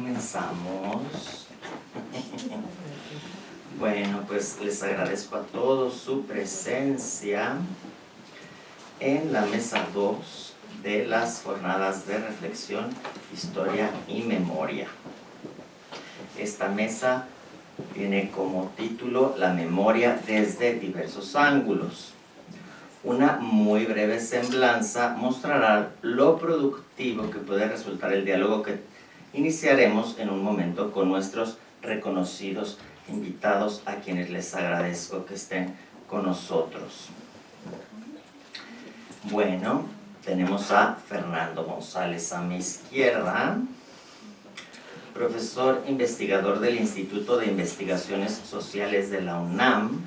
Comenzamos. Bueno, pues les agradezco a todos su presencia en la mesa 2 de las jornadas de reflexión, historia y memoria. Esta mesa tiene como título La memoria desde diversos ángulos. Una muy breve semblanza mostrará lo productivo que puede resultar el diálogo que iniciaremos en un momento con nuestros reconocidos invitados, a quienes les agradezco que estén con nosotros. Bueno, tenemos a Fernando González a mi izquierda, profesor investigador del Instituto de Investigaciones Sociales de la UNAM,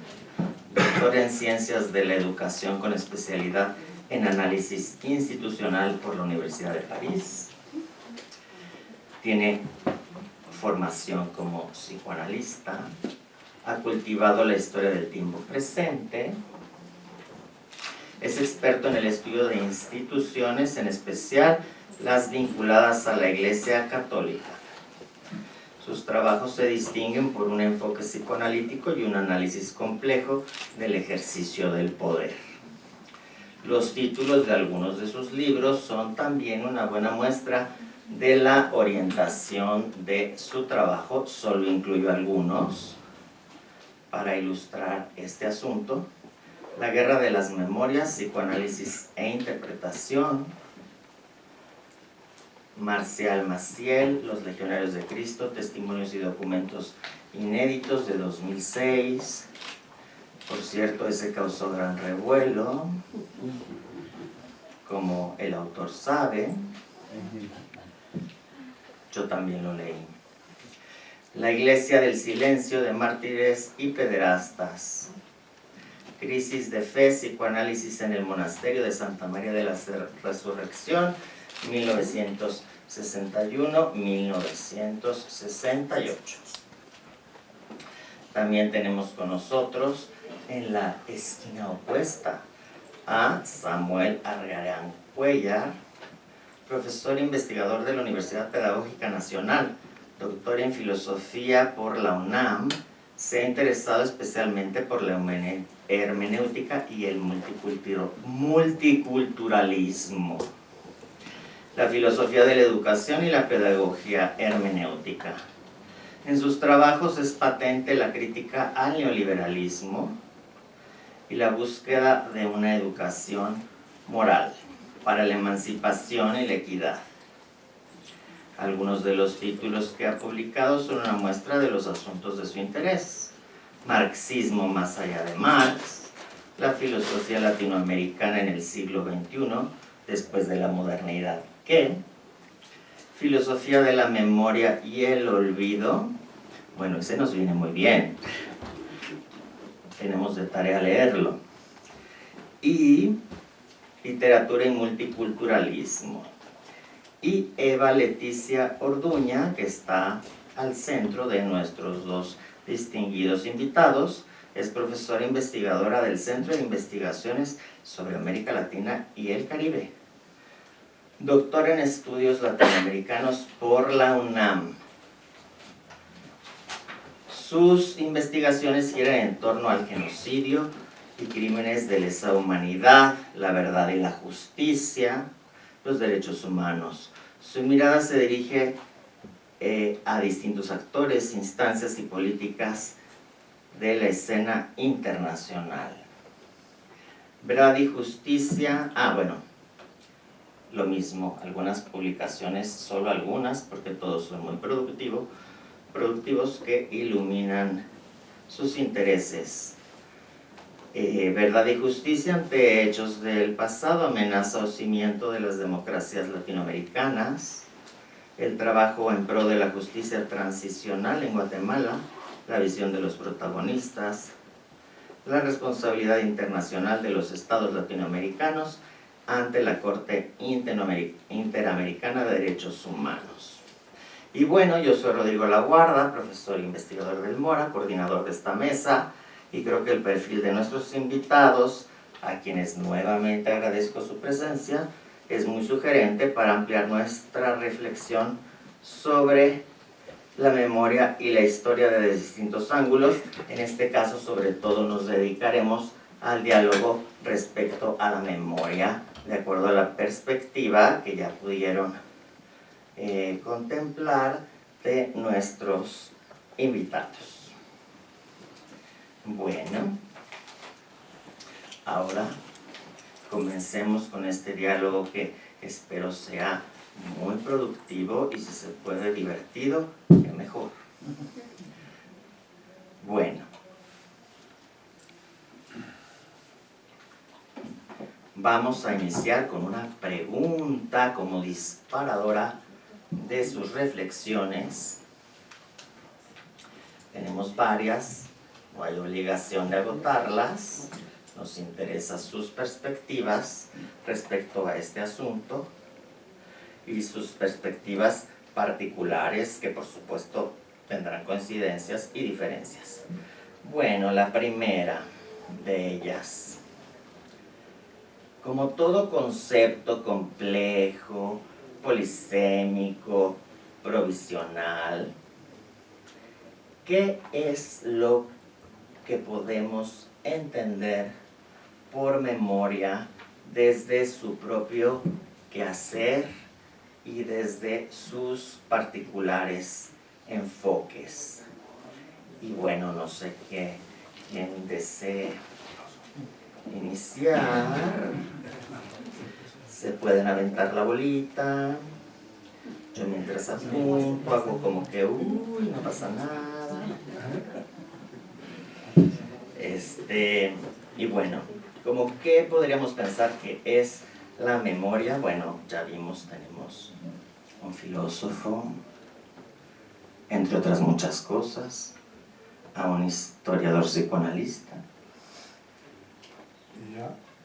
doctor en Ciencias de la Educación con especialidad en Análisis Institucional por la Universidad de París. Tiene formación como psicoanalista, ha cultivado la historia del tiempo presente, es experto en el estudio de instituciones, en especial las vinculadas a la Iglesia Católica. Sus trabajos se distinguen por un enfoque psicoanalítico y un análisis complejo del ejercicio del poder. Los títulos de algunos de sus libros son también una buena muestra de la orientación de su trabajo. Solo incluyo algunos para ilustrar este asunto: La guerra de las memorias, psicoanálisis e interpretación; Marcial Maciel, Los Legionarios de Cristo, testimonios y documentos inéditos, de 2006. Por cierto, ese causó gran revuelo, como el autor sabe. Yo también lo leí. La Iglesia del Silencio, de mártires y pederastas. Crisis de fe, psicoanálisis en el monasterio de Santa María de la Resurrección, 1961-1968. También tenemos con nosotros, en la esquina opuesta, a Samuel Argarán Cuellar, profesor investigador de la Universidad Pedagógica Nacional, doctor en filosofía por la UNAM. Se ha interesado especialmente por la hermenéutica y el multiculturalismo, la filosofía de la educación y la pedagogía hermenéutica. En sus trabajos es patente la crítica al neoliberalismo y la búsqueda de una educación moral para la emancipación y la equidad. Algunos de los títulos que ha publicado son una muestra de los asuntos de su interés: Marxismo más allá de Marx, la filosofía latinoamericana en el siglo XXI, después de la modernidad, ¿qué? Filosofía de la memoria y el olvido. Bueno, ese nos viene muy bien, tenemos de tarea leerlo. Y literatura y multiculturalismo. Y Eva Leticia Orduña, que está al centro de nuestros dos distinguidos invitados, es profesora investigadora del Centro de Investigaciones sobre América Latina y el Caribe, doctor en estudios latinoamericanos por la UNAM. Sus investigaciones giran en torno al genocidio y crímenes de lesa humanidad, la verdad y la justicia, los derechos humanos. Su mirada se dirige a distintos actores, instancias y políticas de la escena internacional. Verdad y justicia, lo mismo, algunas publicaciones, solo algunas, porque todos son muy productivos, que iluminan sus intereses. Verdad y justicia ante hechos del pasado, amenaza o cimiento de las democracias latinoamericanas, el trabajo en pro de la justicia transicional en Guatemala, la visión de los protagonistas, la responsabilidad internacional de los estados latinoamericanos ante la Corte Interamericana de Derechos Humanos. Y bueno, yo soy Rodrigo Laguarda, profesor e investigador del MORA, coordinador de esta mesa, y creo que el perfil de nuestros invitados, a quienes nuevamente agradezco su presencia, es muy sugerente para ampliar nuestra reflexión sobre la memoria y la historia de distintos ángulos. En este caso, sobre todo, nos dedicaremos al diálogo respecto a la memoria, de acuerdo a la perspectiva que ya pudieron contemplar de nuestros invitados. Bueno, ahora comencemos con este diálogo que espero sea muy productivo y si se puede divertido, qué mejor. Bueno, vamos a iniciar con una pregunta como disparadora de sus reflexiones. Tenemos varias, no hay obligación de agotarlas, nos interesan sus perspectivas respecto a este asunto y sus perspectivas particulares que por supuesto tendrán coincidencias y diferencias. Bueno, la primera de ellas. Como todo concepto complejo, polisémico, provisional, ¿qué es lo que podemos entender por memoria desde su propio quehacer y desde sus particulares enfoques? Y bueno, no sé quién desee iniciar. Se pueden aventar la bolita. Yo mientras apunto, hago como que, uy, no pasa nada. Y bueno, ¿cómo qué podríamos pensar que es la memoria? Bueno, ya vimos, tenemos un filósofo, entre otras muchas cosas, a un historiador psicoanalista.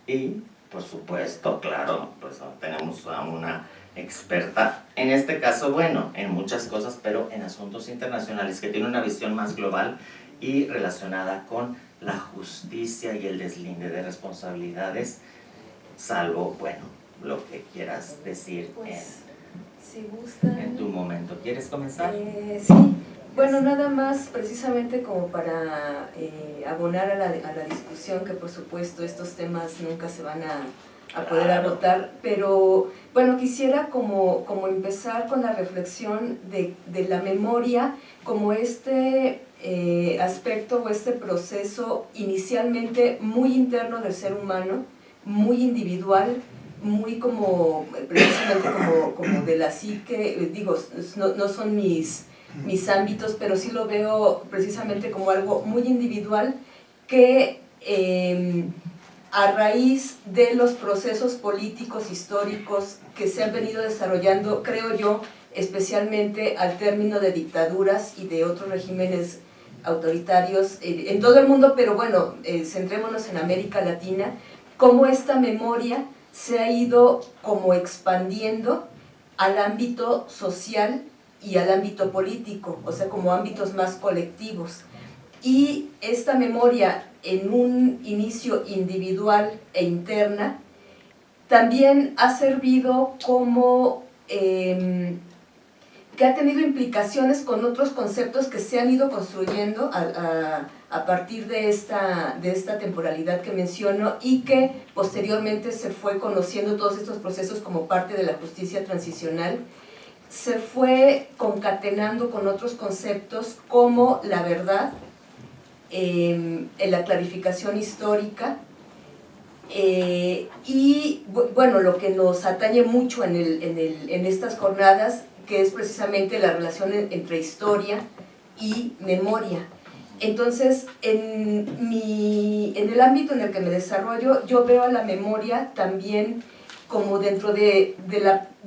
Y, por supuesto, claro, pues tenemos a una experta, en este caso, bueno, en muchas cosas, pero en asuntos internacionales, que tiene una visión más global y relacionada con la justicia y el deslinde de responsabilidades, salvo, bueno, lo que quieras decir pues, si gustan, en tu momento. ¿Quieres comenzar? Sí, bueno, nada más precisamente como para abonar a la discusión, que por supuesto estos temas nunca se van a poder agotar, pero bueno, quisiera como empezar con la reflexión de la memoria como este aspecto o este proceso inicialmente muy interno del ser humano, muy individual, muy como, precisamente como de la psique, digo, no son mis ámbitos, pero sí lo veo precisamente como algo muy individual que a raíz de los procesos políticos históricos que se han venido desarrollando, creo yo, especialmente al término de dictaduras y de otros regímenes autoritarios en todo el mundo, pero bueno, centrémonos en América Latina, cómo esta memoria se ha ido como expandiendo al ámbito social y al ámbito político, o sea, como ámbitos más colectivos. Y esta memoria en un inicio individual e interna también ha servido como que ha tenido implicaciones con otros conceptos que se han ido construyendo a partir de esta temporalidad que menciono y que posteriormente se fue conociendo todos estos procesos como parte de la justicia transicional, se fue concatenando con otros conceptos como la verdad, en la clarificación histórica, y bueno, lo que nos atañe mucho en estas jornadas, que es precisamente la relación entre historia y memoria. Entonces, en el ámbito en el que me desarrollo, yo veo a la memoria también como dentro de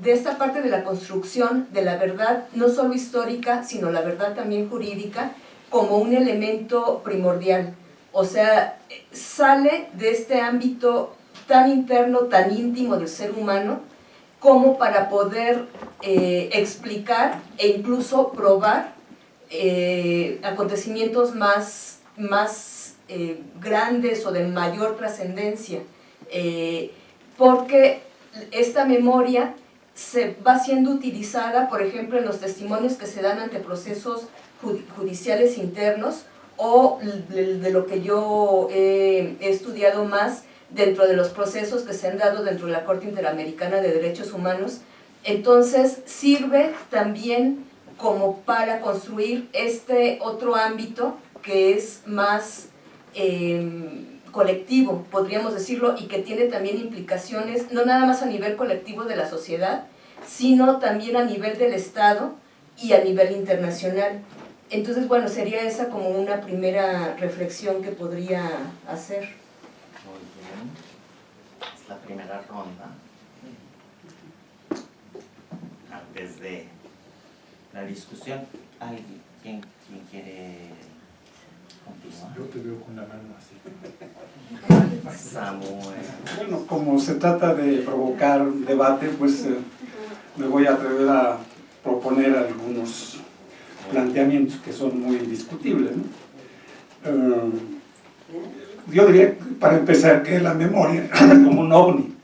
esta parte de la construcción de la verdad, no solo histórica, sino la verdad también jurídica, como un elemento primordial. O sea, sale de este ámbito tan interno, tan íntimo del ser humano, como para poder explicar e incluso probar acontecimientos más grandes o de mayor trascendencia, porque esta memoria se va siendo utilizada, por ejemplo, en los testimonios que se dan ante procesos judiciales internos, o de lo que yo he estudiado más dentro de los procesos que se han dado dentro de la Corte Interamericana de Derechos Humanos. Entonces sirve también como para construir este otro ámbito que es más colectivo, podríamos decirlo, y que tiene también implicaciones no nada más a nivel colectivo de la sociedad, sino también a nivel del Estado y a nivel internacional. Entonces, bueno, sería esa como una primera reflexión que podría hacer. Muy bien. Es la primera ronda. Antes de la discusión, ¿quién quiere continuar? Yo te veo con la mano así. Samuel. Bueno, como se trata de provocar debate, pues me voy a atrever a proponer algunos planteamientos que son muy discutibles, ¿no? Yo diría, para empezar, que la memoria es como un ovni,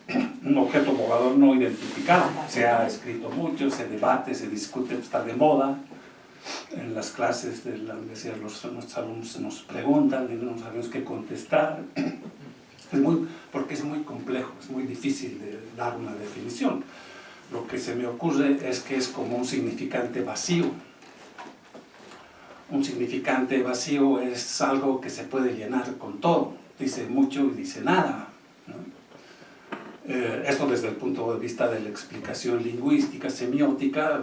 un objeto volador no identificado. Se ha escrito mucho, se debate, se discute, está de moda. En las clases de la universidad nuestros alumnos nos preguntan y no sabemos qué contestar. Porque es muy complejo, es muy difícil de dar una definición. Lo que se me ocurre es que es como un significante vacío. Un significante vacío es algo que se puede llenar con todo. Dice mucho y dice nada, ¿no? Esto desde el punto de vista de la explicación lingüística, semiótica,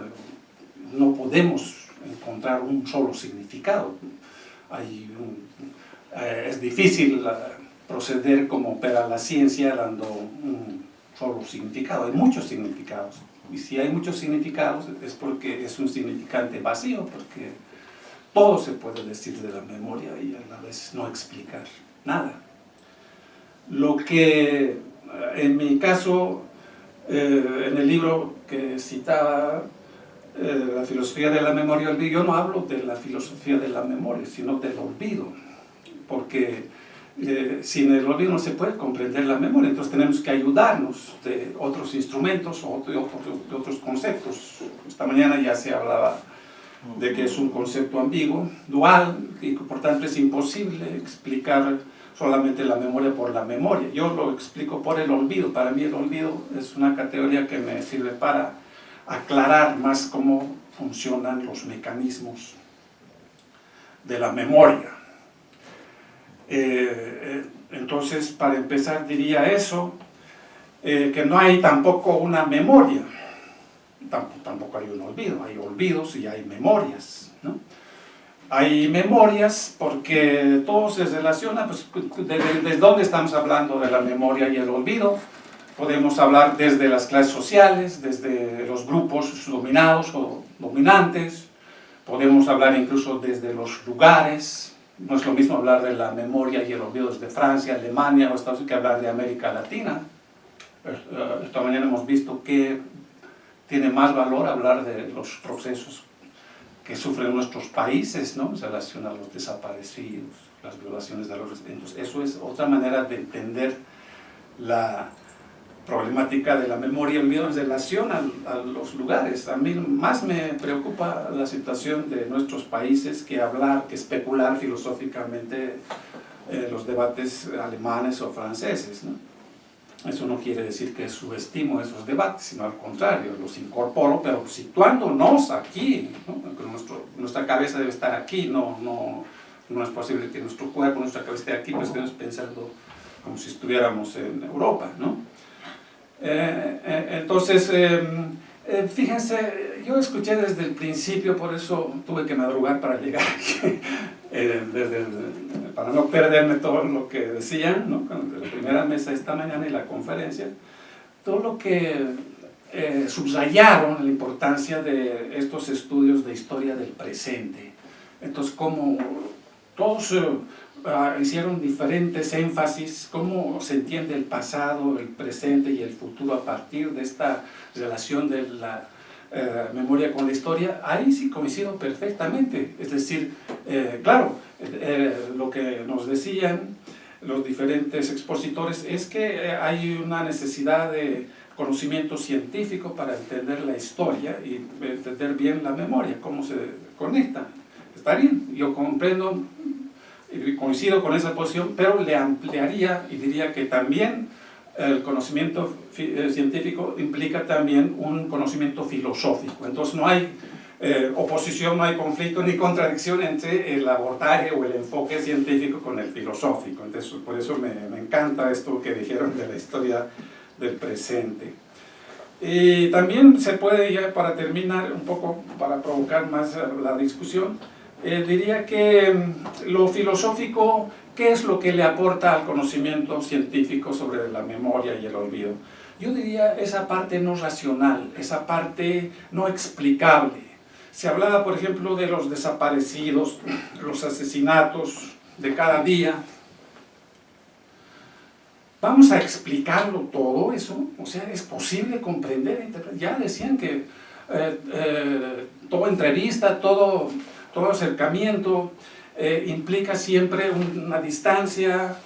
no podemos encontrar un solo significado. Es difícil proceder como opera la ciencia dando un solo significado. Hay muchos significados. Y si hay muchos significados es porque es un significante vacío, porque todo se puede decir de la memoria y a la vez no explicar nada. Lo que en mi caso, en el libro que citaba, la filosofía de la memoria, yo no hablo de la filosofía de la memoria, sino del olvido, porque sin el olvido no se puede comprender la memoria, entonces tenemos que ayudarnos de otros instrumentos o de otros conceptos. Esta mañana ya se hablaba de que es un concepto ambiguo, dual, y por tanto es imposible explicar solamente la memoria por la memoria. Yo lo explico por el olvido. Para mí el olvido es una categoría que me sirve para aclarar más cómo funcionan los mecanismos de la memoria. Entonces, para empezar diría eso, que no hay tampoco una memoria. Tampoco hay un olvido, hay olvidos y hay memorias, ¿no? Hay memorias porque todo se relaciona, pues, ¿desde dónde estamos hablando de la memoria y el olvido? Podemos hablar desde las clases sociales, desde los grupos dominados o dominantes, podemos hablar incluso desde los lugares. No es lo mismo hablar de la memoria y el olvido desde Francia, Alemania o Estados Unidos que hablar de América Latina. Esta mañana hemos visto que tiene más valor hablar de los procesos que sufren nuestros países, ¿no? En relación a los desaparecidos, las violaciones de los residentes. Eso es otra manera de entender la problemática de la memoria y el olvido en relación a los lugares. A mí más me preocupa la situación de nuestros países que especular filosóficamente los debates alemanes o franceses, ¿no? Eso no quiere decir que subestimo esos debates, sino al contrario, los incorporo, pero situándonos aquí, ¿no? Nuestra cabeza debe estar aquí, no es posible que nuestro cuerpo, nuestra cabeza esté aquí, pues estemos pensando como si estuviéramos en Europa, ¿no? Entonces, fíjense, yo escuché desde el principio, por eso tuve que madrugar para llegar aquí, para no perderme todo lo que decían, ¿no? La primera mesa esta mañana y la conferencia, todo lo que subrayaron la importancia de estos estudios de historia del presente. Entonces, como todos hicieron diferentes énfasis, cómo se entiende el pasado, el presente y el futuro a partir de esta relación de la memoria con la historia, ahí sí coincido perfectamente. Es decir, claro, lo que nos decían los diferentes expositores es que hay una necesidad de conocimiento científico para entender la historia y entender bien la memoria, cómo se conecta. Está bien, yo comprendo y coincido con esa posición, pero le ampliaría y diría que también el conocimiento científico implica también un conocimiento filosófico. Entonces no hay oposición, no hay conflicto ni contradicción entre el abordaje o el enfoque científico con el filosófico. Entonces, por eso me encanta esto que dijeron de la historia del presente. Y también se puede, ya para terminar un poco, para provocar más la discusión, diría que lo filosófico, ¿qué es lo que le aporta al conocimiento científico sobre la memoria y el olvido? Yo diría esa parte no racional, esa parte no explicable. Se hablaba, por ejemplo, de los desaparecidos, los asesinatos de cada día. ¿Vamos a explicarlo todo eso? O sea, ¿es posible comprender? Ya decían que toda entrevista, todo acercamiento implica siempre una distancia,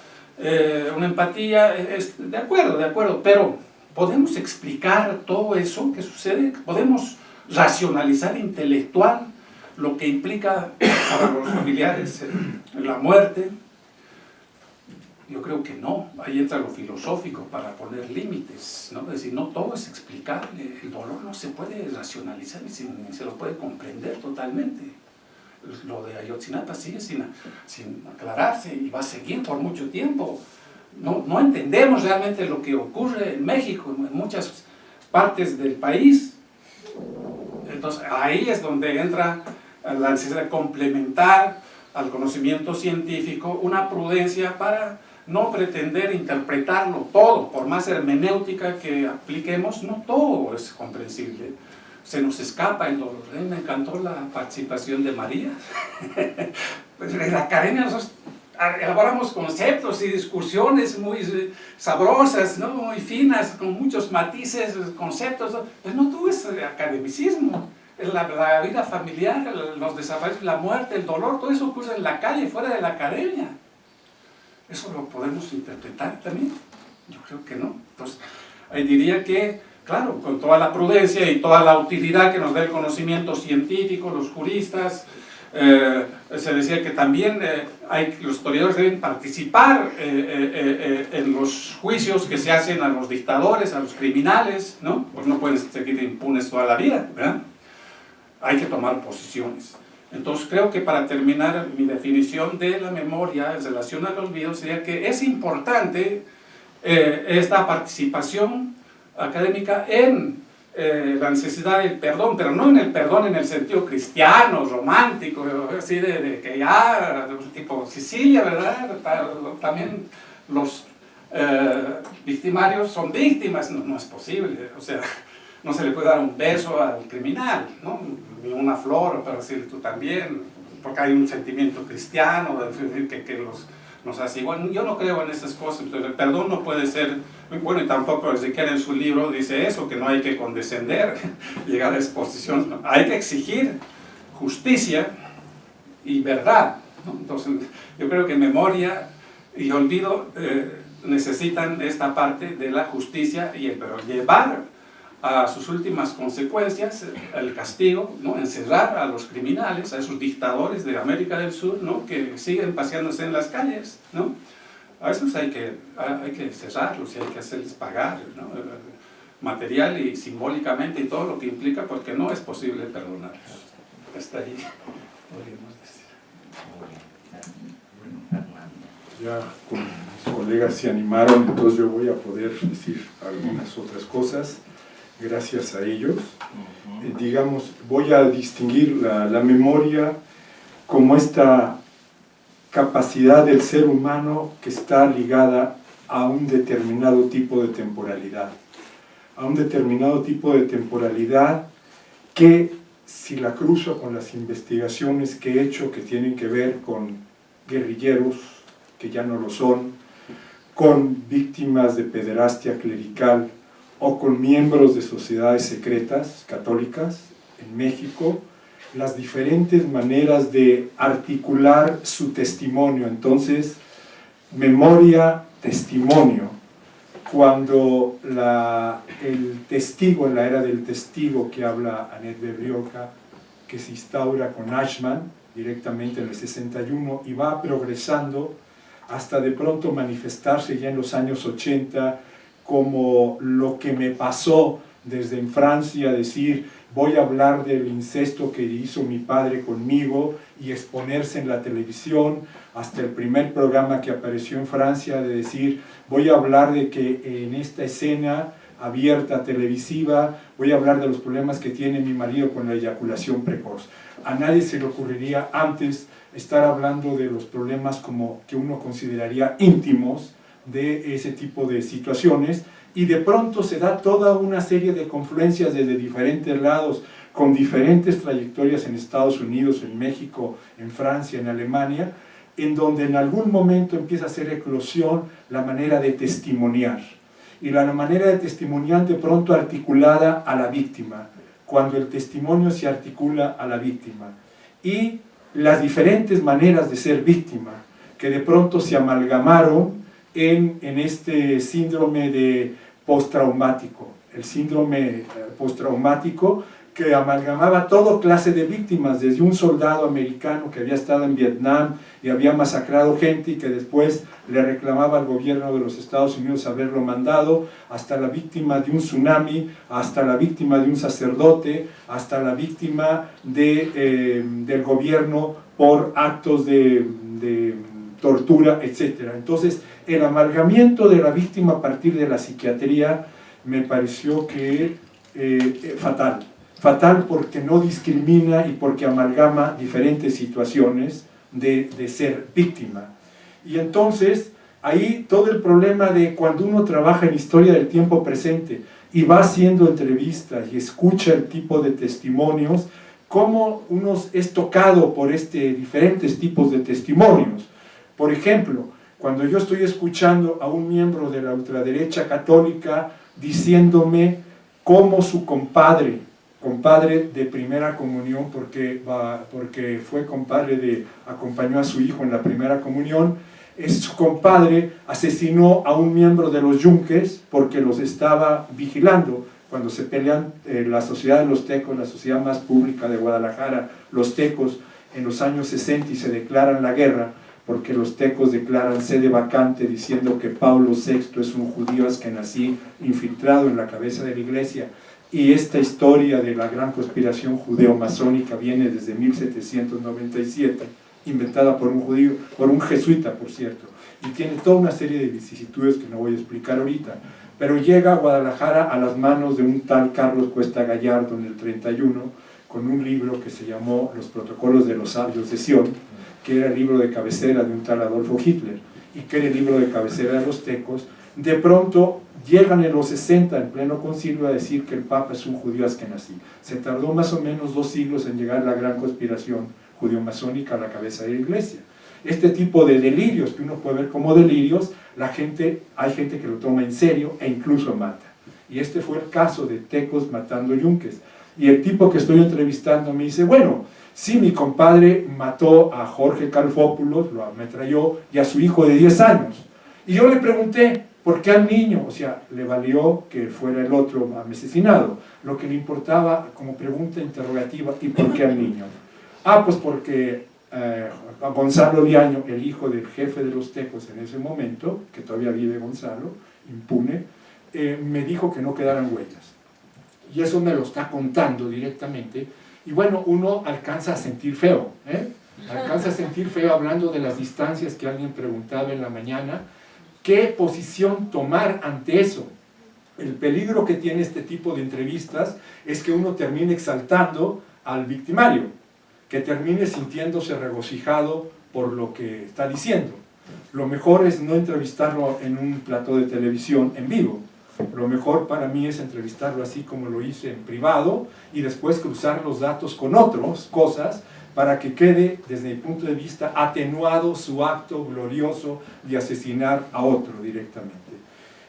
una empatía. De acuerdo, pero ¿podemos explicar todo eso que sucede? ¿Podemos racionalizar intelectual lo que implica para los familiares la muerte? Yo creo que no. Ahí entra lo filosófico para poner límites, ¿no? Es decir, no todo es explicable. El dolor no se puede racionalizar ni se lo puede comprender totalmente. Lo de Ayotzinapa sigue sin aclararse y va a seguir por mucho tiempo. No entendemos realmente lo que ocurre en México, en muchas partes del país. Entonces ahí es donde entra la necesidad de complementar al conocimiento científico una prudencia para no pretender interpretarlo todo. Por más hermenéutica que apliquemos, no todo es comprensible. Se nos escapa el dolor. Me encantó la participación de María. Pues en la academia nosotros elaboramos conceptos y discusiones muy sabrosas, ¿no? Muy finas, con muchos matices, conceptos. Pues no todo es academicismo. La vida familiar, los desaparecidos, la muerte, el dolor, todo eso ocurre en la calle, fuera de la academia. ¿Eso lo podemos interpretar también? Yo creo que no. Entonces, ahí diría que, claro, con toda la prudencia y toda la utilidad que nos da el conocimiento científico, los juristas, se decía que también los historiadores deben participar en los juicios que se hacen a los dictadores, a los criminales, ¿no? Pues no pueden seguir impunes toda la vida, ¿verdad? Hay que tomar posiciones. Entonces creo que para terminar mi definición de la memoria en relación al olvido sería que es importante esta participación académica en la necesidad del perdón, pero no en el perdón en el sentido cristiano, romántico, así de que ya, tipo Sicilia, ¿verdad? También los victimarios son víctimas, no es posible, o sea, no se le puede dar un beso al criminal, ¿no? Ni una flor para decir tú también, porque hay un sentimiento cristiano que nos hace igual. Yo no creo en esas cosas. Entonces el perdón no puede ser, bueno, y tampoco Ezequiel en su libro dice eso, que no hay que condescender, llegar a exposición, no. Hay que exigir justicia y verdad, ¿no? Entonces yo creo que memoria y olvido necesitan esta parte de la justicia y el perdón, llevar a sus últimas consecuencias el castigo, ¿no? Encerrar a los criminales, a esos dictadores de América del Sur, ¿no? Que siguen paseándose en las calles, ¿no? A esos hay que cerrarlos y hay que hacerles pagar, ¿no? Material y simbólicamente y todo lo que implica, porque no es posible perdonarlos. Hasta ahí podríamos decir. Ya con mis colegas se animaron, entonces yo voy a poder decir algunas otras cosas. Gracias a ellos, digamos, voy a distinguir la memoria como esta capacidad del ser humano que está ligada a un determinado tipo de temporalidad, que si la cruzo con las investigaciones que he hecho que tienen que ver con guerrilleros, que ya no lo son, con víctimas de pederastia clerical, o con miembros de sociedades secretas católicas en México, las diferentes maneras de articular su testimonio. Entonces, memoria, testimonio, cuando el testigo, en la era del testigo que habla Annette Vebrioka, que se instaura con Ashman directamente en el 61 y va progresando hasta de pronto manifestarse ya en los años 80 como lo que me pasó desde en Francia, decir voy a hablar del incesto que hizo mi padre conmigo y exponerse en la televisión, hasta el primer programa que apareció en Francia de decir voy a hablar de que en esta escena abierta televisiva voy a hablar de los problemas que tiene mi marido con la eyaculación precoz. A nadie se le ocurriría antes estar hablando de los problemas como que uno consideraría íntimos de ese tipo de situaciones, y de pronto se da toda una serie de confluencias desde diferentes lados, con diferentes trayectorias en Estados Unidos, en México, en Francia, en Alemania, en donde en algún momento empieza a hacer eclosión la manera de testimoniar, y la manera de testimoniar de pronto articulada a la víctima, cuando el testimonio se articula a la víctima, y las diferentes maneras de ser víctima, que de pronto se amalgamaron en este síndrome de postraumático, el síndrome postraumático que amalgamaba toda clase de víctimas, desde un soldado americano que había estado en Vietnam y había masacrado gente y que después le reclamaba al gobierno de los Estados Unidos haberlo mandado, hasta la víctima de un tsunami, hasta la víctima de un sacerdote, hasta la víctima del gobierno por actos de tortura, etc. Entonces, el amalgamiento de la víctima a partir de la psiquiatría me pareció que fatal porque no discrimina y porque amalgama diferentes situaciones de ser víctima. Y entonces, ahí todo el problema de cuando uno trabaja en historia del tiempo presente y va haciendo entrevistas y escucha el tipo de testimonios, cómo uno es tocado por diferentes tipos de testimonios. Por ejemplo, cuando yo estoy escuchando a un miembro de la ultraderecha católica diciéndome cómo su compadre de primera comunión, porque fue compadre acompañó a su hijo en la primera comunión, su compadre asesinó a un miembro de los Yunques porque los estaba vigilando. Cuando se pelean la sociedad de los tecos, la sociedad más pública de Guadalajara, los tecos en los años 60 y se declaran la guerra, porque los tecos declaran sede vacante diciendo que Pablo VI es un judío askenazí infiltrado en la cabeza de la iglesia, y esta historia de la gran conspiración judeo-masónica viene desde 1797, inventada por un judío, por un jesuita, por cierto, y tiene toda una serie de vicisitudes que no voy a explicar ahorita, pero llega a Guadalajara a las manos de un tal Carlos Cuesta Gallardo en el 31, con un libro que se llamó Los Protocolos de los Sabios de Sion, que era el libro de cabecera de un tal Adolfo Hitler, y que era el libro de cabecera de los tecos. De pronto llegan en los 60, en pleno concilio, a decir que el Papa es un judío askenazí. Se tardó más o menos 2 siglos en llegar la gran conspiración judeo-masónica a la cabeza de la iglesia. Este tipo de delirios, que uno puede ver como delirios, hay gente que lo toma en serio e incluso mata. Y este fue el caso de tecos matando yunques. Y el tipo que estoy entrevistando me dice, bueno, sí, mi compadre mató a Jorge Calfópulos, lo ametralló, y a su hijo de 10 años. Y yo le pregunté, ¿por qué al niño? O sea, le valió que fuera el otro asesinado. Lo que le importaba como pregunta interrogativa, ¿y por qué al niño? Ah, pues porque Gonzalo Diaño, el hijo del jefe de los tecos en ese momento, que todavía vive Gonzalo, impune, me dijo que no quedaran huellas. Y eso me lo está contando directamente. Y bueno, uno alcanza a sentir feo, alcanza a sentir feo hablando de las distancias que alguien preguntaba en la mañana. ¿Qué posición tomar ante eso? El peligro que tiene este tipo de entrevistas es que uno termine exaltando al victimario, que termine sintiéndose regocijado por lo que está diciendo. Lo mejor es no entrevistarlo en un plató de televisión en vivo. Lo mejor para mí es entrevistarlo así como lo hice en privado y después cruzar los datos con otras cosas para que quede, desde mi punto de vista, atenuado su acto glorioso de asesinar a otro directamente.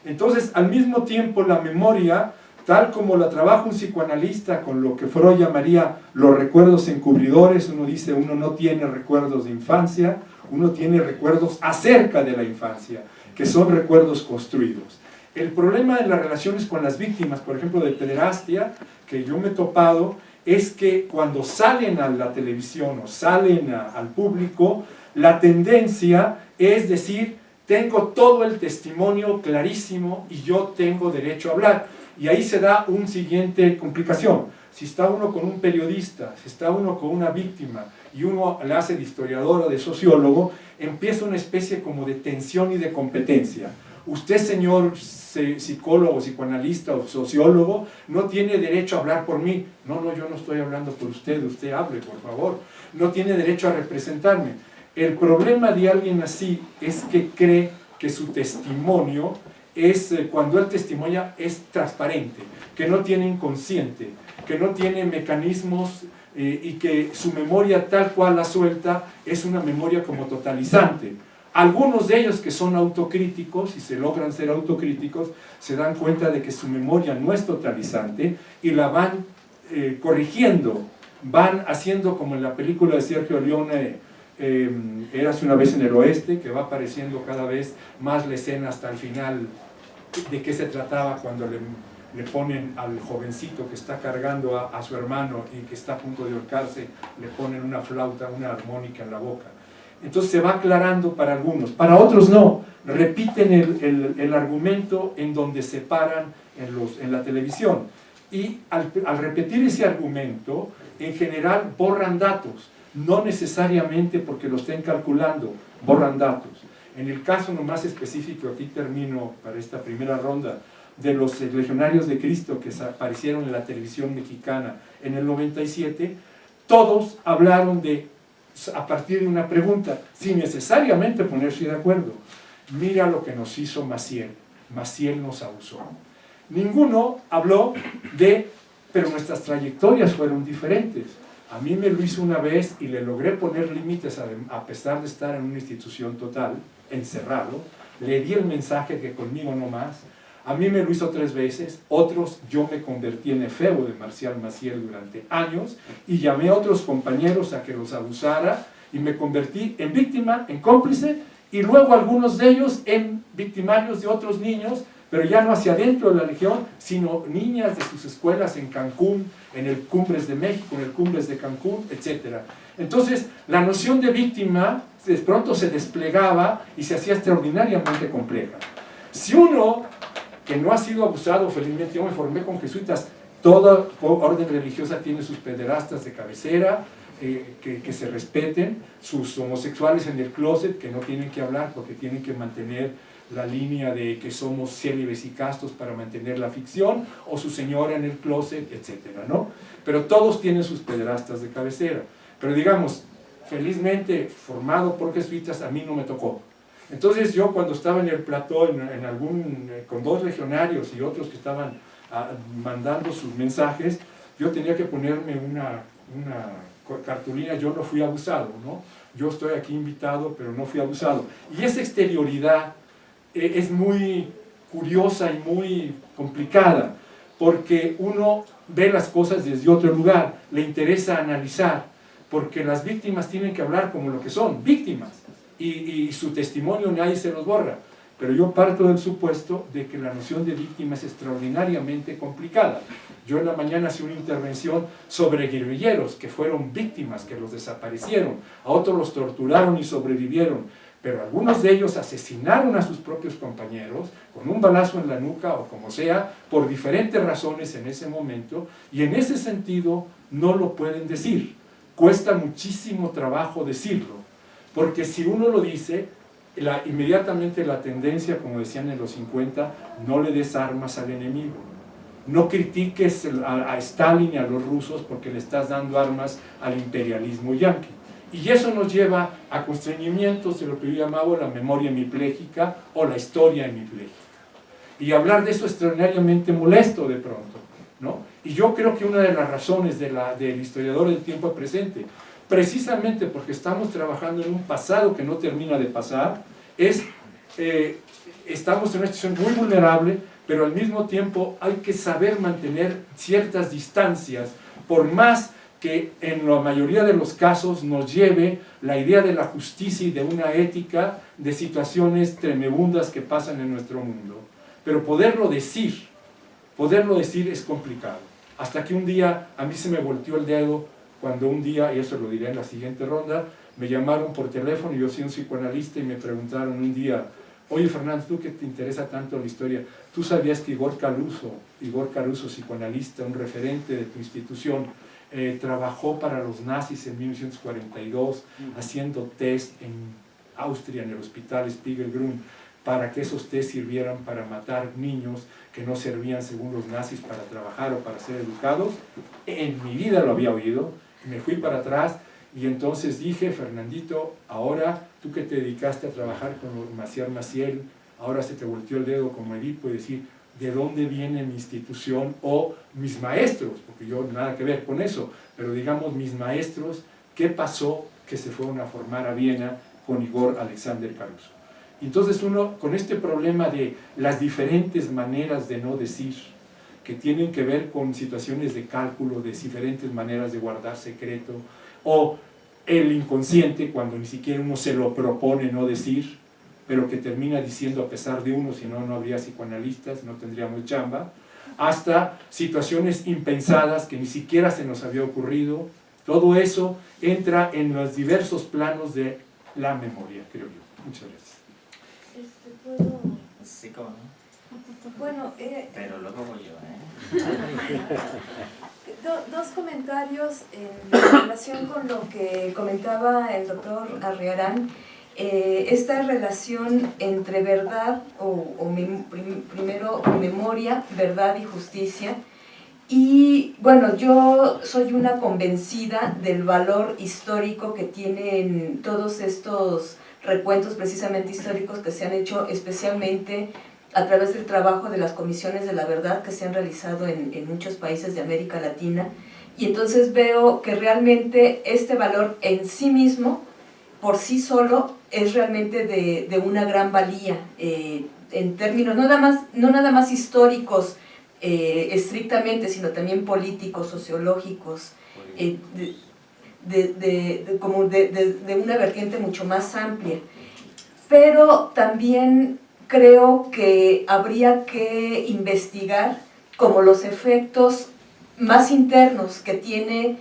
Entonces, al mismo tiempo, la memoria, tal como la trabaja un psicoanalista con lo que Freud llamaría los recuerdos encubridores, uno dice, uno no tiene recuerdos de infancia, uno tiene recuerdos acerca de la infancia, que son recuerdos construidos. El problema de las relaciones con las víctimas, por ejemplo, de pederastia, que yo me he topado, es que cuando salen a la televisión o salen al público, la tendencia es decir, tengo todo el testimonio clarísimo y yo tengo derecho a hablar. Y ahí se da una siguiente complicación. Si está uno con un periodista, si está uno con una víctima y uno le hace de historiador o de sociólogo, empieza una especie como de tensión y de competencia. Usted, señor psicólogo, psicoanalista o sociólogo, no tiene derecho a hablar por mí. No, yo no estoy hablando por usted, usted hable, por favor. No tiene derecho a representarme. El problema de alguien así es que cree que su testimonio es, cuando él testimonia, es transparente, que no tiene inconsciente, que no tiene mecanismos y que su memoria tal cual la suelta es una memoria como totalizante. Algunos de ellos que son autocríticos y se logran ser autocríticos se dan cuenta de que su memoria no es totalizante y la van corrigiendo, van haciendo como en la película de Sergio Leone, Érase una vez en el oeste, que va apareciendo cada vez más la escena hasta el final de qué se trataba cuando le ponen al jovencito que está cargando a su hermano y que está a punto de ahorcarse, le ponen una flauta, una armónica en la boca. Entonces se va aclarando para algunos, para otros no, repiten el argumento en donde se paran en la televisión. Y al repetir ese argumento, en general borran datos, no necesariamente porque lo estén calculando, borran datos. En el caso no más específico, aquí termino para esta primera ronda, de los legionarios de Cristo que aparecieron en la televisión mexicana en el 97, todos hablaron a partir de una pregunta, sin necesariamente ponerse de acuerdo. Mira lo que nos hizo Maciel, Maciel nos abusó. Ninguno habló pero nuestras trayectorias fueron diferentes. A mí me lo hizo una vez y le logré poner límites a pesar de estar en una institución total, encerrado. Le di el mensaje que conmigo no más. A mí me lo hizo 3 veces, otros yo me convertí en efebo de Marcial Maciel durante años y llamé a otros compañeros a que los abusara y me convertí en víctima, en cómplice y luego algunos de ellos en victimarios de otros niños, pero ya no hacia adentro de la Legión, sino niñas de sus escuelas en Cancún, en el Cumbres de México, en el Cumbres de Cancún, etc. Entonces, la noción de víctima de pronto se desplegaba y se hacía extraordinariamente compleja. Si uno que no ha sido abusado, felizmente yo me formé con jesuitas, toda orden religiosa tiene sus pederastas de cabecera, que se respeten, sus homosexuales en el closet, que no tienen que hablar porque tienen que mantener la línea de que somos célibes y castos para mantener la ficción, o su señora en el closet, etcétera, ¿no? Pero todos tienen sus pederastas de cabecera. Pero digamos, felizmente formado por jesuitas, a mí no me tocó. Entonces yo cuando estaba en el plató, con 2 legionarios y otros que estaban mandando sus mensajes, yo tenía que ponerme una cartulina, yo no fui abusado, ¿no? Yo estoy aquí invitado, pero no fui abusado. Y esa exterioridad es muy curiosa y muy complicada, porque uno ve las cosas desde otro lugar, le interesa analizar, porque las víctimas tienen que hablar como lo que son, víctimas. Y su testimonio nadie se los borra, pero yo parto del supuesto de que la noción de víctima es extraordinariamente complicada. Yo en la mañana hice una intervención sobre guerrilleros que fueron víctimas, que los desaparecieron, a otros los torturaron y sobrevivieron, pero algunos de ellos asesinaron a sus propios compañeros con un balazo en la nuca o como sea, por diferentes razones en ese momento, y en ese sentido no lo pueden decir. Cuesta muchísimo trabajo decirlo. Porque si uno lo dice, inmediatamente la tendencia, como decían en los 50, no le des armas al enemigo. No critiques a Stalin y a los rusos porque le estás dando armas al imperialismo yanqui. Y eso nos lleva a constreñimientos de lo que yo llamaba la memoria hemipléjica o la historia hemipléjica. Y hablar de eso es extraordinariamente molesto de pronto, ¿no? Y yo creo que una de las razones del historiador del tiempo presente, precisamente porque estamos trabajando en un pasado que no termina de pasar, estamos en una situación muy vulnerable, pero al mismo tiempo hay que saber mantener ciertas distancias, por más que en la mayoría de los casos nos lleve la idea de la justicia y de una ética de situaciones tremebundas que pasan en nuestro mundo. pero poderlo decir es complicado. Hasta que un día a mí se me volteó el dedo cuando un día, y eso lo diré en la siguiente ronda, me llamaron por teléfono, y yo soy un psicoanalista, y me preguntaron un día: oye Fernando, tú que te interesa tanto la historia, ¿tú sabías que Igor Caruso, psicoanalista, un referente de tu institución, trabajó para los nazis en 1942 haciendo test en Austria, en el hospital Spiegelgrün, para que esos test sirvieran para matar niños que no servían según los nazis para trabajar o para ser educados? En mi vida lo había oído, me fui para atrás y entonces dije: Fernandito, ahora tú que te dedicaste a trabajar con Maciel Maciel, ahora se te volteó el dedo como Edipo y decir: ¿de dónde viene mi institución o mis maestros? Porque yo nada que ver con eso, pero digamos mis maestros, ¿qué pasó que se fueron a formar a Viena con Igor Alexander Caruso? Entonces uno, con este problema de las diferentes maneras de no decir, que tienen que ver con situaciones de cálculo, de diferentes maneras de guardar secreto, o el inconsciente, cuando ni siquiera uno se lo propone no decir, pero que termina diciendo a pesar de uno, si no, no habría psicoanalistas, no tendríamos chamba, hasta situaciones impensadas que ni siquiera se nos había ocurrido. Todo eso entra en los diversos planos de la memoria, creo yo. Muchas gracias. ¿Puedo? Sí, cómo no. Bueno, Pero luego voy yo, dos comentarios en relación con lo que comentaba el doctor Arriarán. Esta relación entre verdad primero memoria, verdad y justicia. Y bueno, yo soy una convencida del valor histórico que tienen todos estos recuentos precisamente históricos que se han hecho especialmente a través del trabajo de las comisiones de la verdad que se han realizado en muchos países de América Latina. Y entonces veo que realmente este valor en sí mismo, por sí solo, es realmente de una gran valía en términos no nada más históricos estrictamente, sino también políticos, sociológicos, como de una vertiente mucho más amplia. Pero también creo que habría que investigar como los efectos más internos que tiene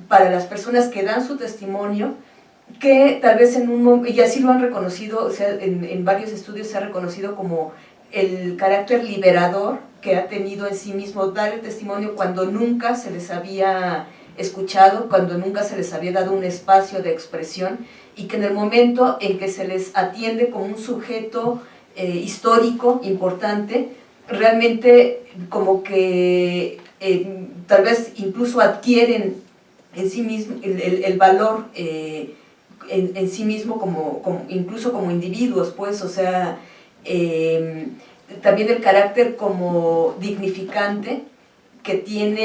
para las personas que dan su testimonio, que tal vez y así lo han reconocido, o sea, en varios estudios se ha reconocido como el carácter liberador que ha tenido en sí mismo dar el testimonio cuando nunca se les había escuchado, cuando nunca se les había dado un espacio de expresión, y que en el momento en que se les atiende como un sujeto histórico importante, realmente como que tal vez incluso adquieren en sí mismo el valor en sí mismo incluso como individuos, pues, o sea, también el carácter como dignificante que tiene